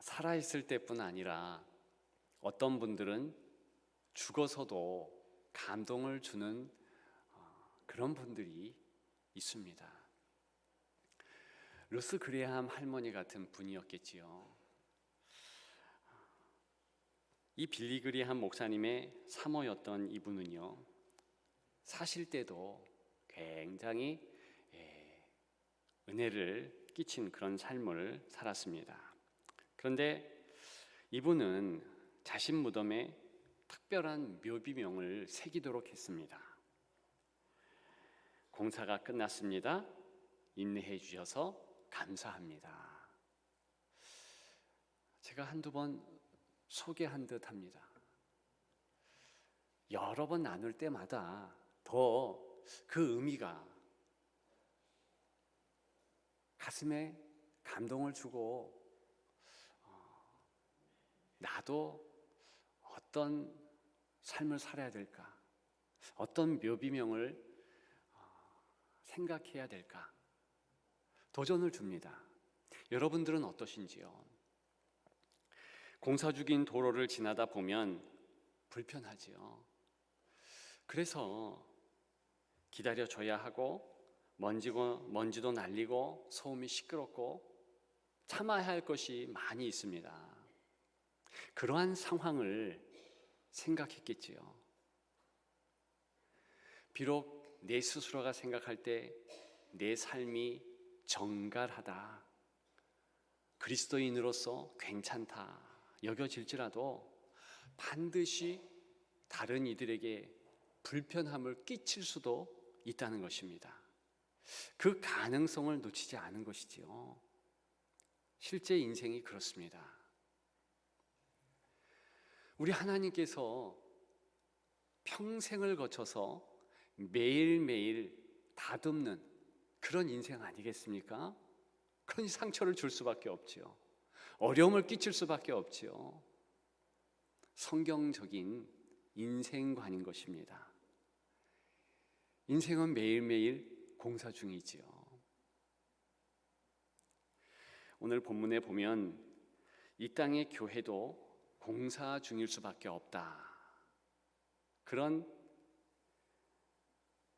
살아있을 때뿐 아니라 어떤 분들은 죽어서도 감동을 주는 그런 분들이 있습니다. 루스 그레함 할머니 같은 분이었겠지요. 이 빌리 그레함 목사님의 사모였던 이분은요, 사실 때도 굉장히 은혜를 끼친 그런 삶을 살았습니다. 그런데 이분은 자신 무덤에 특별한 묘비명을 새기도록 했습니다. 공사가 끝났습니다. 인내해 주셔서 감사합니다. 제가 한두 번 소개한 듯 합니다. 여러 번 나눌 때마다 더 그 의미가 가슴에 감동을 주고 나도 어떤 삶을 살아야 될까? 어떤 묘비명을 생각해야 될까? 도전을 줍니다. 여러분들은 어떠신지요? 공사 중인 도로를 지나다 보면 불편하지요. 그래서 기다려줘야 하고 먼지도 날리고 소음이 시끄럽고 참아야 할 것이 많이 있습니다. 그러한 상황을 생각했겠지요. 비록 내 스스로가 생각할 때 내 삶이 정갈하다, 그리스도인으로서 괜찮다 여겨질지라도 반드시 다른 이들에게 불편함을 끼칠 수도 있다는 것입니다. 그 가능성을 놓치지 않은 것이지요. 실제 인생이 그렇습니다. 우리 하나님께서 평생을 거쳐서 매일매일 다듬는 그런 인생 아니겠습니까? 그런 상처를 줄 수밖에 없지요. 어려움을 끼칠 수밖에 없지요. 성경적인 인생관인 것입니다. 인생은 매일매일 공사 중이지요. 오늘 본문에 보면 이 땅의 교회도 공사 중일 수밖에 없다, 그런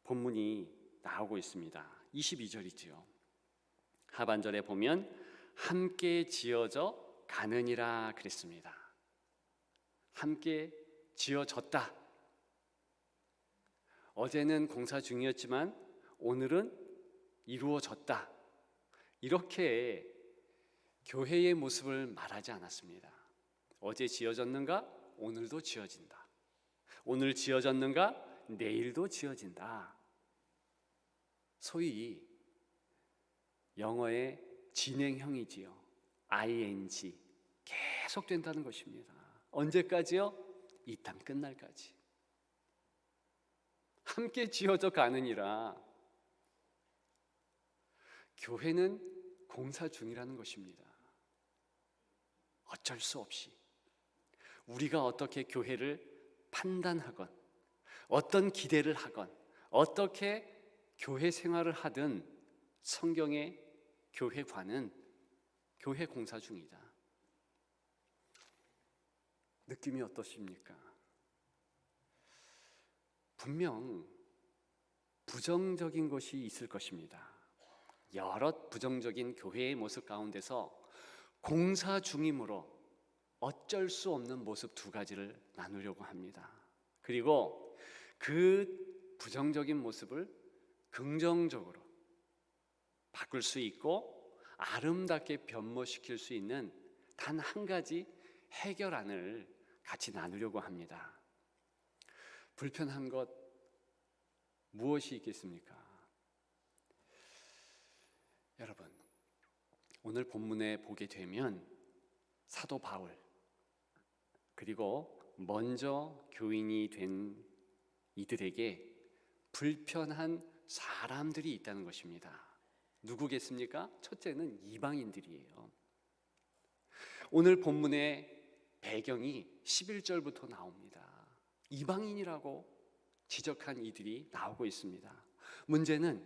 본문이 나오고 있습니다. 22절이지요. 하반절에 보면 함께 지어져 가느니라 그랬습니다. 함께 지어졌다. 어제는 공사 중이었지만 오늘은 이루어졌다. 이렇게 교회의 모습을 말하지 않았습니다. 어제 지어졌는가? 오늘도 지어진다. 오늘 지어졌는가? 내일도 지어진다. 소위 영어의 진행형이지요. ing 계속된다는 것입니다. 언제까지요? 이 땅 끝날까지. 함께 지어져 가느니라. 교회는 공사 중이라는 것입니다. 어쩔 수 없이 우리가 어떻게 교회를 판단하건, 어떤 기대를 하건, 어떻게 교회 생활을 하든 성경의 교회관은 교회 공사 중이다. 느낌이 어떠십니까? 분명 부정적인 것이 있을 것입니다. 여러 부정적인 교회의 모습 가운데서 공사 중이므로 어쩔 수 없는 모습 두 가지를 나누려고 합니다. 그리고 그 부정적인 모습을 긍정적으로 바꿀 수 있고 아름답게 변모시킬 수 있는 단 한 가지 해결안을 같이 나누려고 합니다. 불편한 것 무엇이 있겠습니까? 여러분, 오늘 본문에 보게 되면 사도 바울, 그리고 먼저 교인이 된 이들에게 불편한 사람들이 있다는 것입니다. 누구겠습니까? 첫째는 이방인들이에요. 오늘 본문의 배경이 11절부터 나옵니다. 이방인이라고 지적한 이들이 나오고 있습니다. 문제는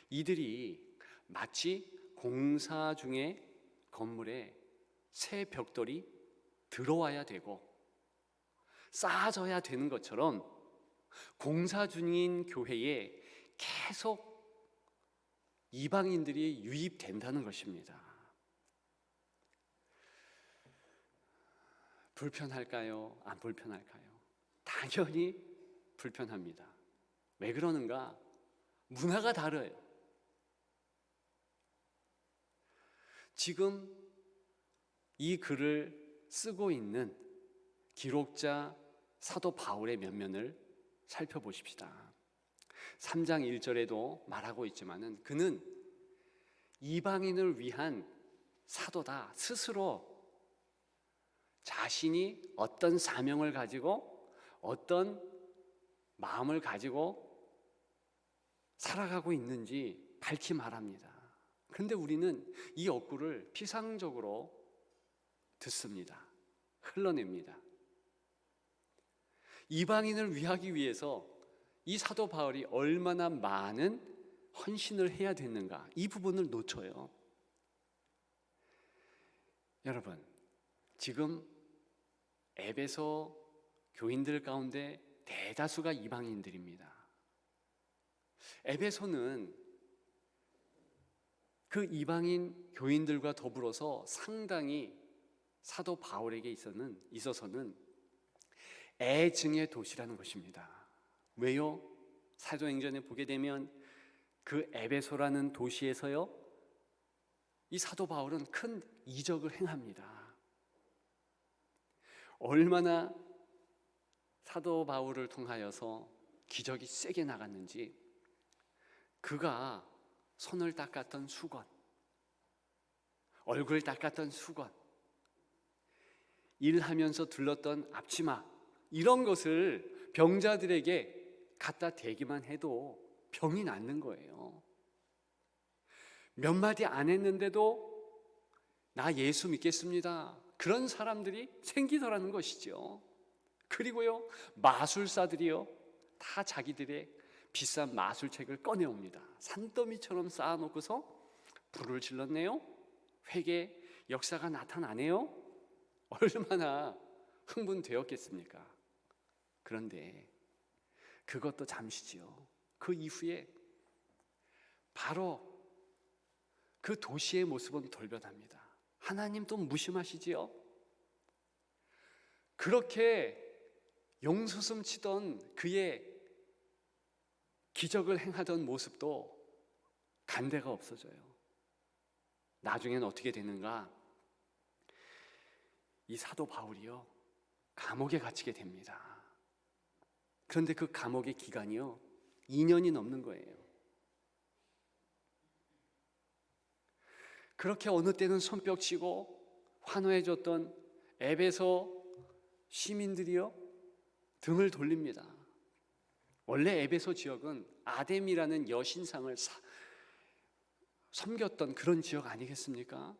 이들이 마치 공사 중에 건물에 새 벽돌이 들어와야 되고 쌓아져야 되는 것처럼 공사 중인 교회에 계속 이방인들이 유입된다는 것입니다. 불편할까요? 안 불편할까요? 당연히 불편합니다. 왜 그러는가? 문화가 다르요. 지금 이 글을 쓰고 있는 기록자 사도 바울의 면면을 살펴보십시다. 3장 1절에도 말하고 있지만은 그는 이방인을 위한 사도다. 스스로 자신이 어떤 사명을 가지고 어떤 마음을 가지고 살아가고 있는지 밝히 말합니다. 그런데 우리는 이 어구를 피상적으로 듣습니다. 흘러냅니다. 이방인을 위하기 위해서 이 사도 바울이 얼마나 많은 헌신을 해야 됐는가, 이 부분을 놓쳐요. 여러분, 지금 에베소 교인들 가운데 대다수가 이방인들입니다. 에베소는 그 이방인 교인들과 더불어서 상당히 사도 바울에게 있어서는 애증의 도시라는 것입니다. 왜요? 사도행전에 보게 되면 그 에베소라는 도시에서요, 이 사도 바울은 큰 이적을 행합니다. 얼마나 사도 바울을 통하여서 기적이 세게 나갔는지, 그가 손을 닦았던 수건, 얼굴 닦았던 수건, 일하면서 들렀던 앞치마, 이런 것을 병자들에게 갖다 대기만 해도 병이 낫는 거예요. 몇 마디 안 했는데도 나 예수 믿겠습니다, 그런 사람들이 생기더라는 것이죠. 그리고요, 마술사들이요, 다 자기들의 비싼 마술책을 꺼내옵니다. 산더미처럼 쌓아놓고서 불을 질렀네요, 회개 역사가 나타나네요. 얼마나 흥분되었겠습니까? 그런데 그것도 잠시지요. 그 이후에 바로 그 도시의 모습은 돌변합니다. 하나님 또 무심하시지요? 그렇게 용솟음 치던 그의 기적을 행하던 모습도 간데가 없어져요. 나중에는 어떻게 되는가? 이 사도 바울이요, 감옥에 갇히게 됩니다. 그런데 그 감옥의 기간이요, 2년이 넘는 거예요. 그렇게 어느 때는 손뼉치고 환호해줬던 에베소 시민들이요, 등을 돌립니다. 원래 에베소 지역은 아뎀이라는 여신상을 섬겼던 그런 지역 아니겠습니까?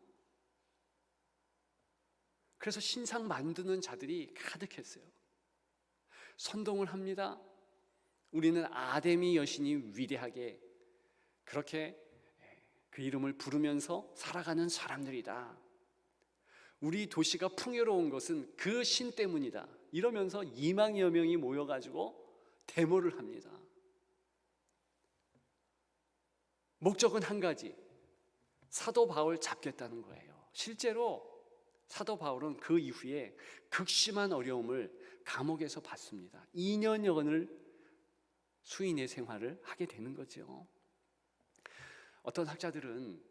그래서 신상 만드는 자들이 가득했어요. 선동을 합니다. 우리는 아데미 여신이 위대하게 그렇게 그 이름을 부르면서 살아가는 사람들이다. 우리 도시가 풍요로운 것은 그 신 때문이다. 이러면서 2만여 명이 모여가지고 데모를 합니다. 목적은 한 가지, 사도 바울 잡겠다는 거예요. 실제로 사도 바울은 그 이후에 극심한 어려움을 감옥에서 받습니다. 2년여간을 수인의 생활을 하게 되는 거죠. 어떤 학자들은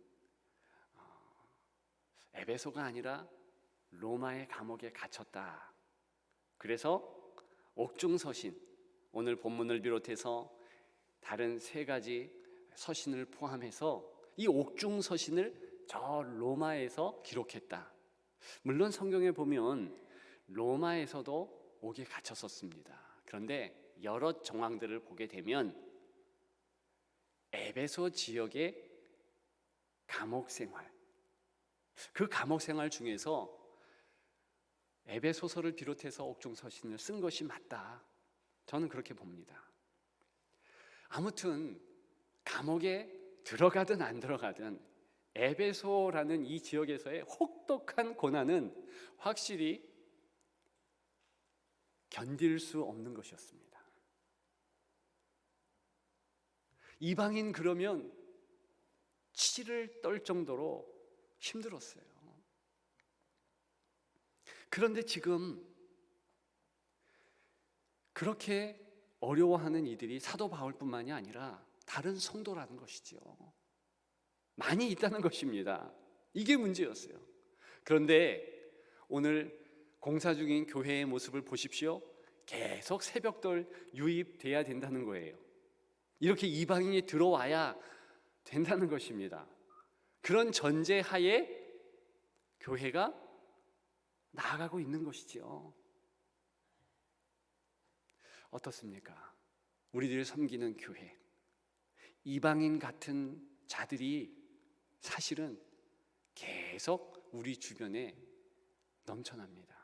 에베소가 아니라 로마의 감옥에 갇혔다. 그래서 옥중서신, 오늘 본문을 비롯해서 다른 3가지 서신을 포함해서 이 옥중서신을 저 로마에서 기록했다. 물론 성경에 보면 로마에서도 옥에 갇혔었습니다. 그런데 여러 정황들을 보게 되면 에베소 지역의 감옥 생활, 그 감옥 생활 중에서 에베소서를 비롯해서 옥중서신을 쓴 것이 맞다. 저는 그렇게 봅니다. 아무튼 감옥에 들어가든 안 들어가든 에베소라는 이 지역에서의 혹독한 고난은 확실히 견딜 수 없는 것이었습니다. 이방인 그러면 치를 떨 정도로 힘들었어요. 그런데 지금 그렇게 어려워하는 이들이 사도 바울뿐만이 아니라 다른 성도라는 것이죠. 많이 있다는 것입니다. 이게 문제였어요. 그런데 오늘 공사 중인 교회의 모습을 보십시오. 계속 새벽돌 유입돼야 된다는 거예요. 이렇게 이방인이 들어와야 된다는 것입니다. 그런 전제하에 교회가 나아가고 있는 것이지요. 어떻습니까? 우리들이 섬기는 교회, 이방인 같은 자들이 사실은 계속 우리 주변에 넘쳐납니다.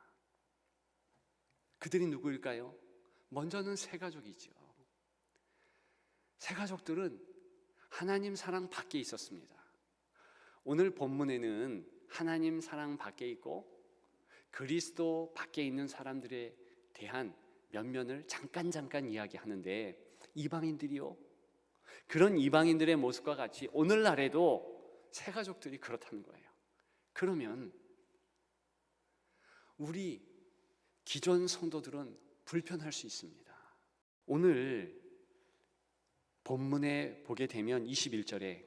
그들이 누구일까요? 먼저는 새가족이죠. 새가족들은 하나님 사랑 밖에 있었습니다. 오늘 본문에는 하나님 사랑 밖에 있고 그리스도 밖에 있는 사람들에 대한 면면을 잠깐 이야기하는데, 이방인들이요, 그런 이방인들의 모습과 같이 오늘날에도 새가족들이 그렇다는 거예요. 그러면 우리 기존 성도들은 불편할 수 있습니다. 오늘 본문에 보게 되면 21절에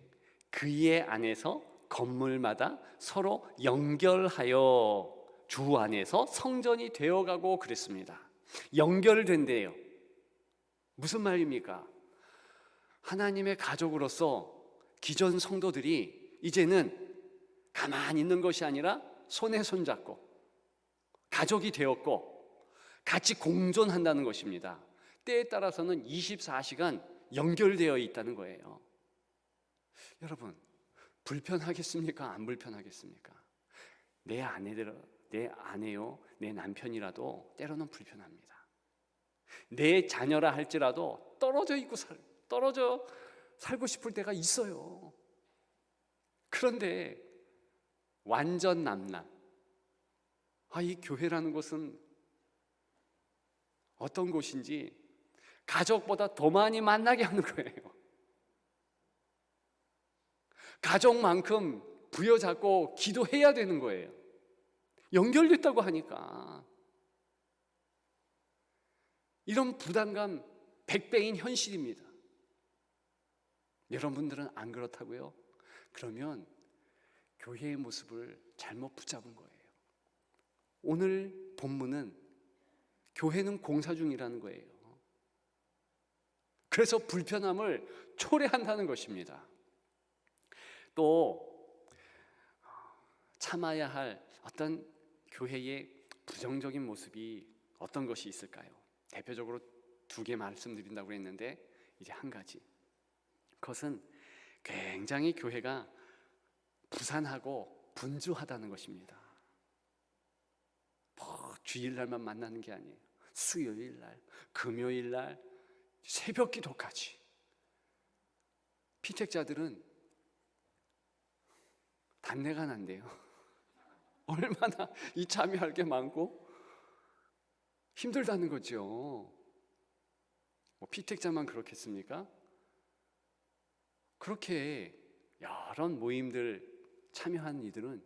그의 안에서 건물마다 서로 연결하여 주 안에서 성전이 되어가고 그랬습니다. 연결된대요. 무슨 말입니까? 하나님의 가족으로서 기존 성도들이 이제는 가만히 있는 것이 아니라 손에 손잡고 가족이 되었고 같이 공존한다는 것입니다. 때에 따라서는 24시간 연결되어 있다는 거예요. 여러분, 불편하겠습니까? 안 불편하겠습니까? 내 아내요, 내 남편이라도 때로는 불편합니다. 내 자녀라 할지라도 떨어져 살고 싶을 때가 있어요. 그런데 완전 남남, 이 교회라는 곳은 어떤 곳인지 가족보다 더 많이 만나게 하는 거예요. 가족만큼 부여잡고 기도해야 되는 거예요. 연결됐다고 하니까. 이런 부담감 100배인 현실입니다. 여러분들은 안 그렇다고요? 그러면 교회의 모습을 잘못 붙잡은 거예요. 오늘 본문은 교회는 공사 중이라는 거예요. 그래서 불편함을 초래한다는 것입니다. 또 참아야 할 어떤 교회의 부정적인 모습이 어떤 것이 있을까요? 대표적으로 2개 말씀드린다고 했는데 이제 한 가지, 그것은 굉장히 교회가 부산하고 분주하다는 것입니다. 주일날만 만나는 게 아니에요. 수요일날, 금요일날, 새벽 기도까지. 피택자들은 단내가 난대요. 얼마나 이 참여할 게 많고 힘들다는 거죠. 피택자만 그렇겠습니까? 그렇게 여러 모임들 참여한 이들은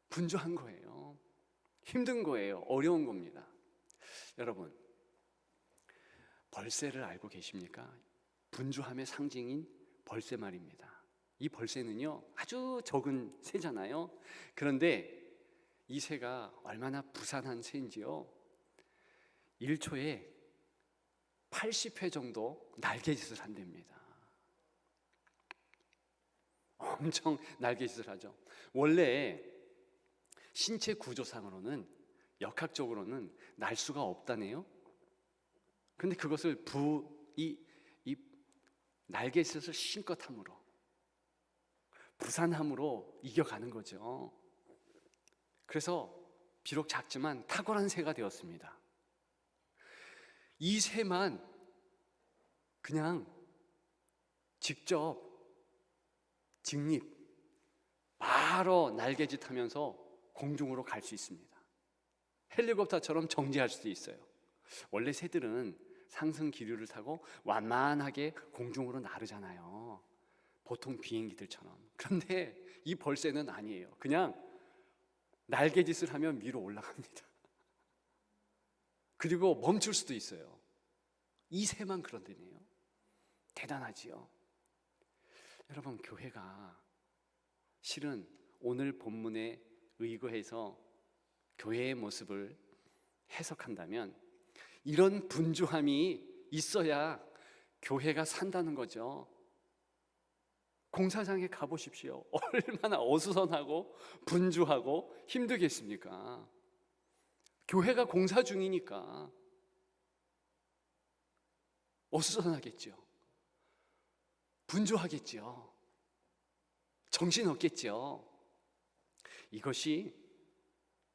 분주한 거예요. 힘든 거예요. 어려운 겁니다. 여러분, 벌새를 알고 계십니까? 분주함의 상징인 벌새 말입니다. 이 벌새는요, 아주 적은 새잖아요. 그런데 이 새가 얼마나 부산한 새인지요, 1초에 80회 정도 날개짓을 한답니다. 엄청 날개짓을 하죠. 원래 신체 구조상으로는, 역학적으로는 날 수가 없다네요. 그런데 그것을 이 날개짓을 실컷 함으로, 부산함으로 이겨가는 거죠. 그래서 비록 작지만 탁월한 새가 되었습니다. 이 새만 그냥 직접 직립, 바로 날개짓 하면서 공중으로 갈 수 있습니다. 헬리콥터처럼 정지할 수도 있어요. 원래 새들은 상승 기류를 타고 완만하게 공중으로 나르잖아요. 보통 비행기들처럼. 그런데 이 벌새는 아니에요. 그냥 날개짓을 하면 위로 올라갑니다. 그리고 멈출 수도 있어요. 이 새만 그런 데네요. 대단하지요. 여러분, 교회가 실은 오늘 본문에 의거해서 교회의 모습을 해석한다면 이런 분주함이 있어야 교회가 산다는 거죠. 공사장에 가보십시오. 얼마나 어수선하고 분주하고 힘들겠습니까? 교회가 공사 중이니까 어수선하겠죠. 분주하겠죠. 정신없겠죠. 이것이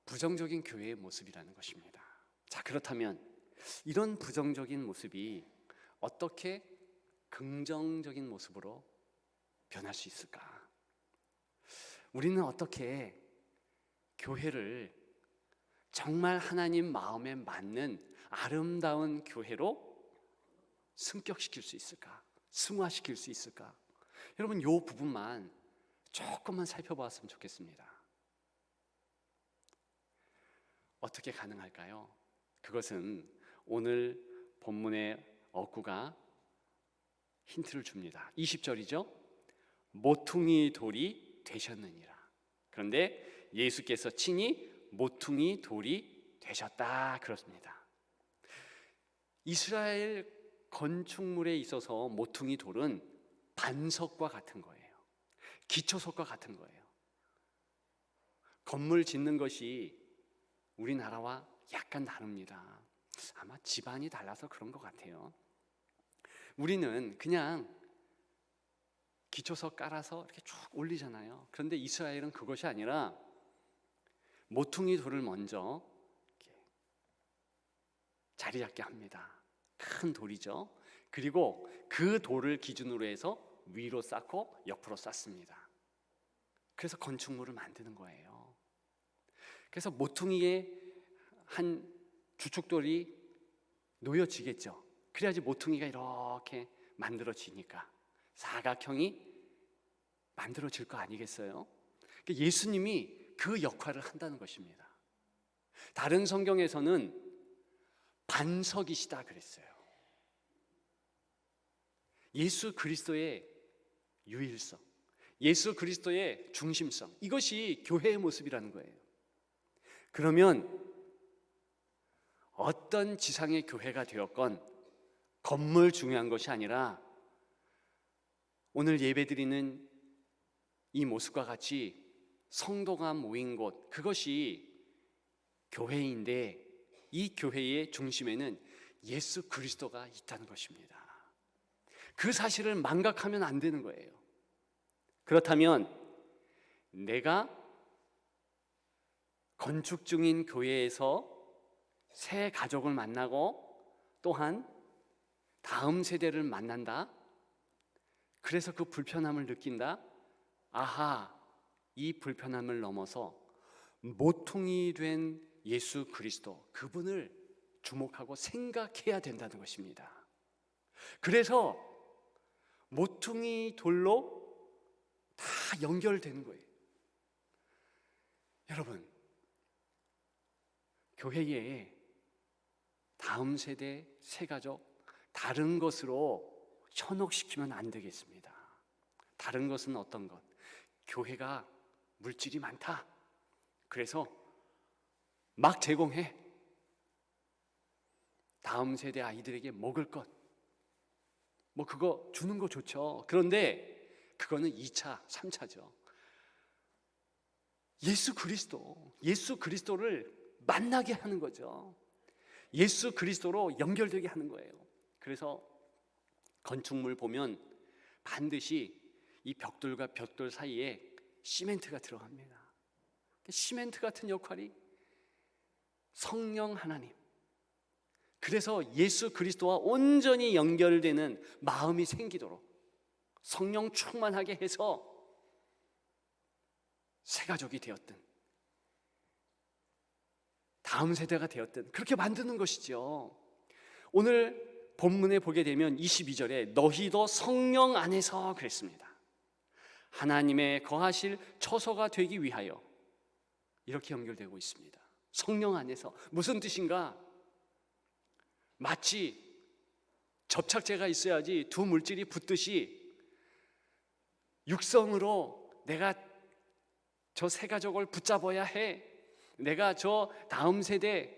부정적인 교회의 모습이라는 것입니다. 자, 그렇다면 이런 부정적인 모습이 어떻게 긍정적인 모습으로 변할 수 있을까? 우리는 어떻게 교회를 정말 하나님 마음에 맞는 아름다운 교회로 승격시킬 수 있을까? 승화시킬 수 있을까? 여러분, 이 부분만 조금만 살펴보았으면 좋겠습니다. 어떻게 가능할까요? 그것은 오늘 본문의 어구가 힌트를 줍니다. 20절이죠. 모퉁이 돌이 되셨느니라. 그런데 예수께서 친히 모퉁이 돌이 되셨다 그렇습니다. 이스라엘 건축물에 있어서 모퉁이 돌은 반석과 같은 거예요. 기초석과 같은 거예요. 건물 짓는 것이 우리나라와 약간 다릅니다. 아마 집안이 달라서 그런 것 같아요. 우리는 그냥 기초석 깔아서 이렇게 쭉 올리잖아요. 그런데 이스라엘은 그것이 아니라 모퉁이 돌을 먼저 이렇게 자리 잡게 합니다. 큰 돌이죠. 그리고 그 돌을 기준으로 해서 위로 쌓고 옆으로 쌓습니다. 그래서 건축물을 만드는 거예요. 그래서 모퉁이에 한 주축돌이 놓여지겠죠. 그래야지 모퉁이가 이렇게 만들어지니까 사각형이 만들어질 거 아니겠어요? 예수님이 그 역할을 한다는 것입니다. 다른 성경에서는 반석이시다 그랬어요. 예수 그리스도의 유일성, 예수 그리스도의 중심성, 이것이 교회의 모습이라는 거예요. 그러면 어떤 지상의 교회가 되었건 건물 중요한 것이 아니라 오늘 예배드리는 이 모습과 같이 성도가 모인 곳, 그것이 교회인데 이 교회의 중심에는 예수 그리스도가 있다는 것입니다. 그 사실을 망각하면 안 되는 거예요. 그렇다면 내가 건축 중인 교회에서 새 가족을 만나고 또한 다음 세대를 만난다. 그래서 그 불편함을 느낀다. 아하, 이 불편함을 넘어서 모퉁이 된 예수 그리스도, 그분을 주목하고 생각해야 된다는 것입니다. 그래서 모퉁이 돌로 다 연결되는 거예요. 여러분, 교회에 다음 세대, 새 가족, 다른 것으로 현혹시키면 안 되겠습니다. 다른 것은 어떤 것? 교회가 물질이 많다. 그래서 막 제공해. 다음 세대 아이들에게 먹을 것, 뭐 그거 주는 거 좋죠. 그런데 그거는 2차, 3차죠. 예수 그리스도를 만나게 하는 거죠. 예수 그리스도로 연결되게 하는 거예요. 그래서 건축물 보면 반드시 이 벽돌과 벽돌 사이에 시멘트가 들어갑니다. 시멘트 같은 역할이 성령 하나님, 그래서 예수 그리스도와 온전히 연결되는 마음이 생기도록 성령 충만하게 해서 새 가족이 되었든 다음 세대가 되었든 그렇게 만드는 것이죠. 오늘 본문에 보게 되면 22절에 너희도 성령 안에서 그랬습니다. 하나님의 거하실 처소가 되기 위하여, 이렇게 연결되고 있습니다. 성령 안에서. 무슨 뜻인가? 마치 접착제가 있어야지 두 물질이 붙듯이 육성으로 내가 저 새 가족을 붙잡아야 해. 내가 저 다음 세대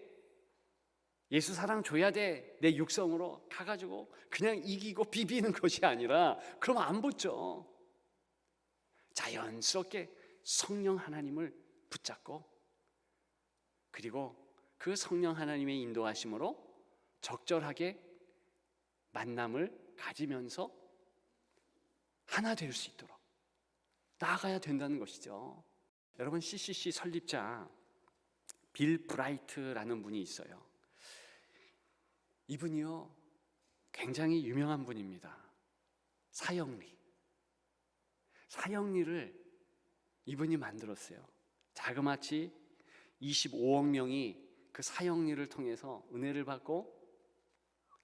예수 사랑 줘야 돼. 내 육성으로 가가지고 그냥 이기고 비비는 것이 아니라 그러면 안 붙죠. 자연스럽게 성령 하나님을 붙잡고, 그리고 그 성령 하나님의 인도하심으로 적절하게 만남을 가지면서 하나 될 수 있도록 나아가야 된다는 것이죠. 여러분, CCC 설립자 빌 브라이트라는 분이 있어요. 이분이요 굉장히 유명한 분입니다. 사형리를 이분이 만들었어요. 자그마치 25억 명이 그 사형리를 통해서 은혜를 받고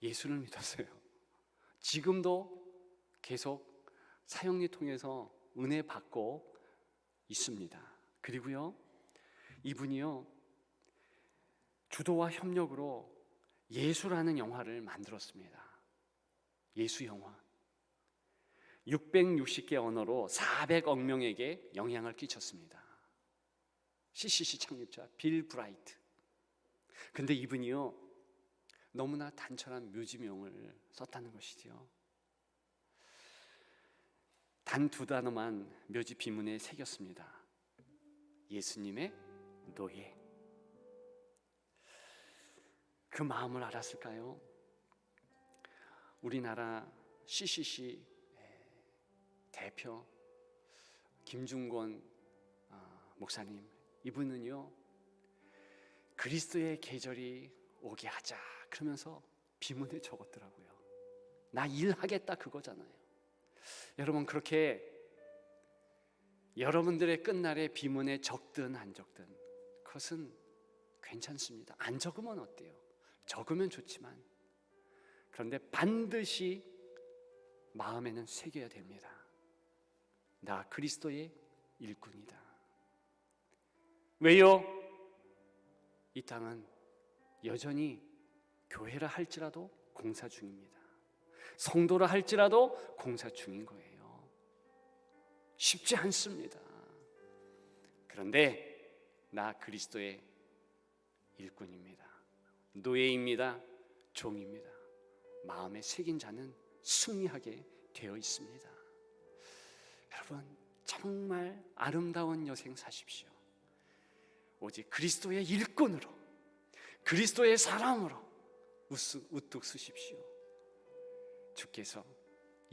예수를 믿었어요. 지금도 계속 사형리 통해서 은혜 받고 있습니다. 그리고요 이분이요 주도와 협력으로 예수라는 영화를 만들었습니다. 예수 영화. 660개 언어로 400억 명에게 영향을 끼쳤습니다. CCC 창립자 빌 브라이트. 근데 이분이요 너무나 단촐한 묘지명을 썼다는 것이죠. 단 2단어만 묘지 비문에 새겼습니다. 예수님의 노예. 그 마음을 알았을까요? 우리나라 CCC 대표 김중권 목사님, 이분은요 그리스도의 계절이 오게 하자 그러면서 비문에 적었더라고요. 나 일하겠다 그거잖아요. 여러분, 그렇게 여러분들의 끝날에 비문에 적든 안 적든 그것은 괜찮습니다. 안 적으면 어때요? 적으면 좋지만, 그런데 반드시 마음에는 새겨야 됩니다. 나 그리스도의 일꾼이다. 왜요? 이 땅은 여전히 교회라 할지라도 공사 중입니다. 성도라 할지라도 공사 중인 거예요. 쉽지 않습니다. 그런데 나 그리스도의 일꾼입니다. 노예입니다. 종입니다. 마음에 새긴 자는 승리하게 되어 있습니다. 여러분, 정말 아름다운 여생 사십시오. 오직 그리스도의 일꾼으로, 그리스도의 사람으로 우뚝 서십시오. 주께서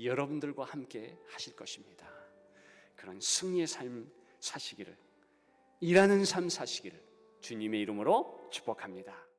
여러분들과 함께 하실 것입니다. 그런 승리의 삶 사시기를, 일하는 삶 사시기를 주님의 이름으로 축복합니다.